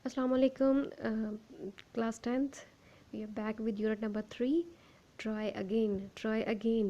Assalamu alaikum, class 10th. We are back with unit number 3. Try again,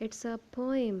It's a poem,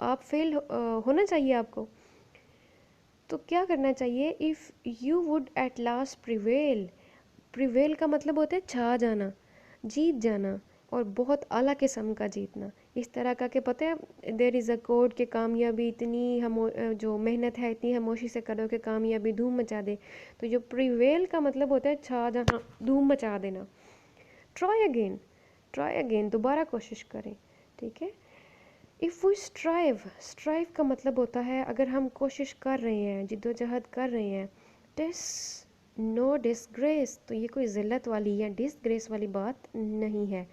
آپ فیل ہونا چاہیے آپ کو. تو کیا کرنا چاہیے؟ If you would at last prevail. Prevail کا مطلب ہوتا ہے چھا جانا، جیت جانا، اور بہت اعلیٰ قسم کا جیتنا. اس طرح کا کہ پتہ ہے دیر از اے کوڈ کہ کامیابی اتنی جو محنت ہے اتنی خاموشی سے کرو کہ کامیابی دھوم مچا دے. تو جو پریویل کا مطلب ہوتا ہے چھا جانا، دھوم مچا دینا. ٹرائی اگین، دوبارہ کوشش کریں. ٹھیک ہے. اف وی اسٹرائیو کا مطلب ہوتا ہے اگر ہم کوشش کر رہے ہیں، جد و جہد کر رہے ہیں. ٹس نو ڈسگریس، تو یہ کوئی ذلت والی یا ڈسگریس والی بات نہیں ہے.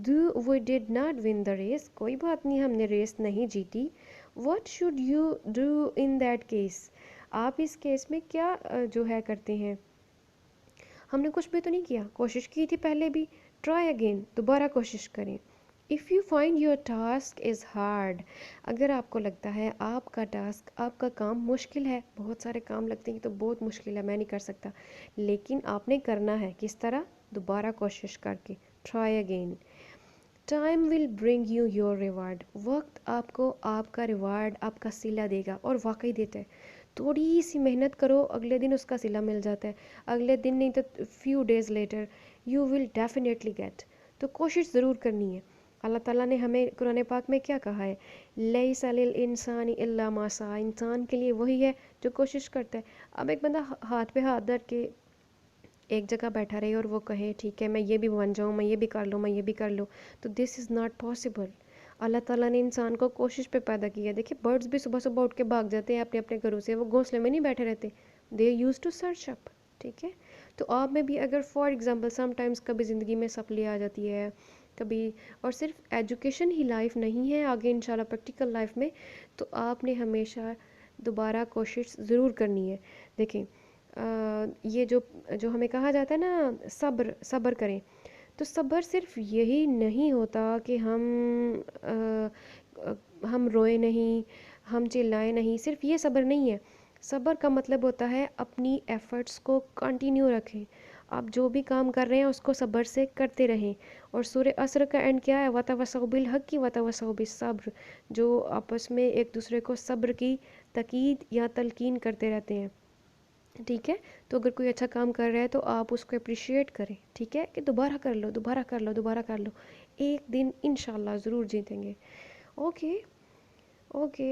Though we did not win the race, کوئی بات نہیں ہم نے ریس نہیں جیتی. What should you do in that case, آپ اس کیس میں کیا جو ہے کرتے ہیں؟ ہم نے کچھ بھی تو نہیں کیا، کوشش کی تھی پہلے بھی. ٹرائی اگین، دوبارہ کوشش کریں. If you find your task is hard, اگر آپ کو لگتا ہے آپ کا ٹاسک، آپ کا کام مشکل ہے. بہت سارے کام لگتے ہیں تو بہت مشکل ہے، میں نہیں کر سکتا، لیکن آپ نے کرنا ہے. کس طرح؟ دوبارہ کوشش کر کے. Try again. Time will bring you your reward, وقت آپ کو آپ کا ریوارڈ، آپ کا صلہ دے گا، اور واقعی دیتا ہے. تھوڑی سی محنت کرو، اگلے دن اس کا صلہ مل جاتا ہے. اگلے دن نہیں تو few days later you will definitely get. تو کوشش ضرور کرنی ہے. اللہ تعالیٰ نے ہمیں قرآن پاک میں کیا کہا ہے؟ لیس للانسان الا ما سعی، انسان کے لیے وہی ہے جو کوشش کرتا ہے. اب ایک بندہ ہاتھ پہ ہاتھ دھر کے ایک جگہ بیٹھا رہے اور وہ کہے ٹھیک ہے میں یہ بھی بن جاؤں، میں یہ بھی کر لوں، میں یہ بھی کر لوں، تو دس از ناٹ پاسبل. اللہ تعالیٰ نے انسان کو کوشش پہ پیدا کیا ہے. دیکھیں برڈز بھی صبح صبح اٹھ کے بھاگ جاتے ہیں اپنے اپنے گھروں سے، وہ گھونسلے میں نہیں بیٹھے رہتے. دے یوز ٹو سرچ اپ. ٹھیک ہے. تو آپ میں بھی اگر فار ایگزامپل سم ٹائمز کبھی زندگی میں سپلی آ جاتی ہے کبھی، اور صرف ایجوکیشن ہی لائف نہیں ہے، آگے انشاءاللہ پریکٹیکل لائف میں، تو آپ نے ہمیشہ دوبارہ کوشش ضرور کرنی ہے. دیکھیں یہ جو ہمیں کہا جاتا ہے نا صبر کریں، تو صبر صرف یہی نہیں ہوتا کہ ہم روئے نہیں، ہم چلائیں نہیں، صرف یہ صبر نہیں ہے. صبر کا مطلب ہوتا ہے اپنی ایفرٹس کو کنٹینیو رکھیں. آپ جو بھی کام کر رہے ہیں اس کو صبر سے کرتے رہیں. اور سورہ عصر کا اینڈ کیا ہے؟ وَتَوَصَّوْا بِالْحَقِّ وَتَوَصَّوْا بِالصَّبْرِ، جو آپس میں ایک دوسرے کو صبر کی تاکید یا تلقین کرتے رہتے ہیں. ٹھیک ہے. تو اگر کوئی اچھا کام کر رہا ہے تو آپ اس کو اپریشیٹ کریں. ٹھیک ہے کہ دوبارہ کر لو، دوبارہ کر لو، دوبارہ کر لو، ایک دن انشاءاللہ ضرور جیتیں گے. اوکے.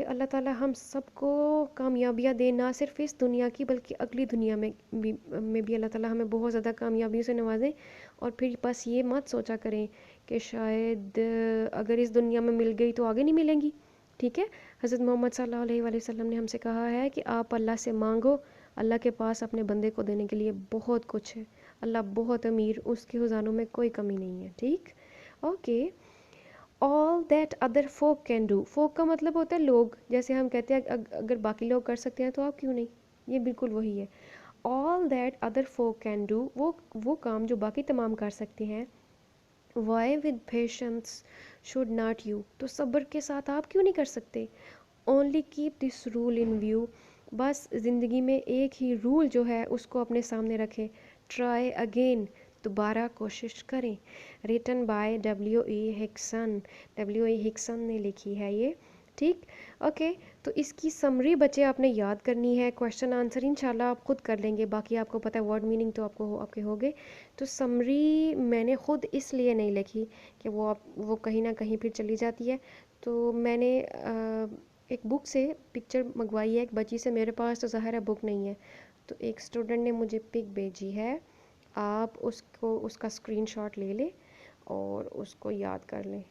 اللہ تعالیٰ ہم سب کو کامیابیاں دے، نہ صرف اس دنیا کی بلکہ اگلی دنیا میں بھی اللہ تعالیٰ ہمیں بہت زیادہ کامیابیوں سے نوازیں. اور پھر بس یہ مت سوچا کریں کہ شاید اگر اس دنیا میں مل گئی تو آگے نہیں ملیں گی. ٹھیک ہے. حضرت محمد صلی اللہ علیہ وآلہ وسلم نے ہم سے کہا ہے کہ آپ اللہ سے مانگو، اللہ کے پاس اپنے بندے کو دینے کے لیے بہت کچھ ہے. اللہ بہت امیر، اس کے خزانوں میں کوئی کمی نہیں ہے. ٹھیک. Okay. all that other folk can do، folk کا مطلب ہوتا ہے لوگ، جیسے ہم کہتے ہیں اگر باقی لوگ کر سکتے ہیں تو آپ کیوں نہیں. یہ بالکل وہی ہے. all that other folk can do، وہ کام جو باقی تمام کر سکتے ہیں. why with patience should not you، تو صبر کے ساتھ آپ کیوں نہیں کر سکتے. only keep this rule in view، بس زندگی میں ایک ہی رول جو ہے اس کو اپنے سامنے رکھیں. try again، دوبارہ کوشش کریں. written by W.E. ہکسن نے لکھی ہے یہ. ٹھیک. اوکے. تو اس کی سمری بچے آپ نے یاد کرنی ہے، کویشچن آنسر انشاءاللہ آپ خود کر لیں گے، باقی آپ کو پتہ ہے ورڈ میننگ تو آپ کے ہو گئے. تو سمری میں نے خود اس لیے نہیں لکھی کہ وہ کہیں نہ کہیں پھر چلی جاتی ہے. تو میں نے ایک بک سے پکچر منگوائی ہے ایک بچی سے، میرے پاس تو ظاہر ہے بک نہیں ہے، تو ایک اسٹوڈنٹ نے مجھے پک بھیجی ہے. آپ اس کا اسکرین شاٹ لے لیں اور اس کو یاد کر لیں.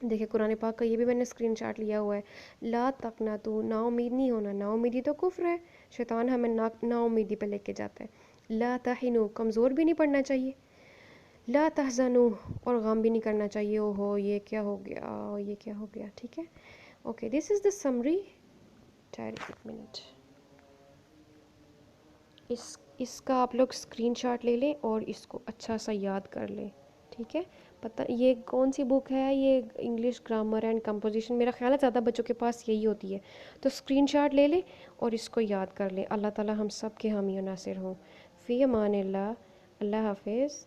دیکھیں قرآن پاک کا یہ بھی میں نے اسکرین شاٹ لیا ہوا ہے. لا تقنطوا، نا امید نہیں ہونا. نا امیدی تو کفر ہے، شیطان ہمیں نا امیدی پہ لے کے جاتا ہے. لا تہنوا، کمزور بھی نہیں پڑنا چاہیے. لا تحزنوا، اور غم بھی نہیں کرنا چاہیے، اوہو یہ کیا ہو گیا، یہ کیا ہو گیا. ٹھیک ہے. Okay. This is the summary. ایک منٹ، اس کا آپ لوگ اسکرین شاٹ لے لیں اور اس کو اچھا سا یاد کر لیں. ٹھیک ہے. پتہ یہ کون سی بک ہے؟ یہ انگلش گرامر اینڈ کمپوزیشن، میرا خیال ہے زیادہ بچوں کے پاس یہی ہوتی ہے. تو اسکرین شاٹ لے لیں اور اس کو یاد کر لیں. اللہ تعالیٰ ہم سب کے حامی و ناصر ہوں. فی امان اللہ. اللہ حافظ.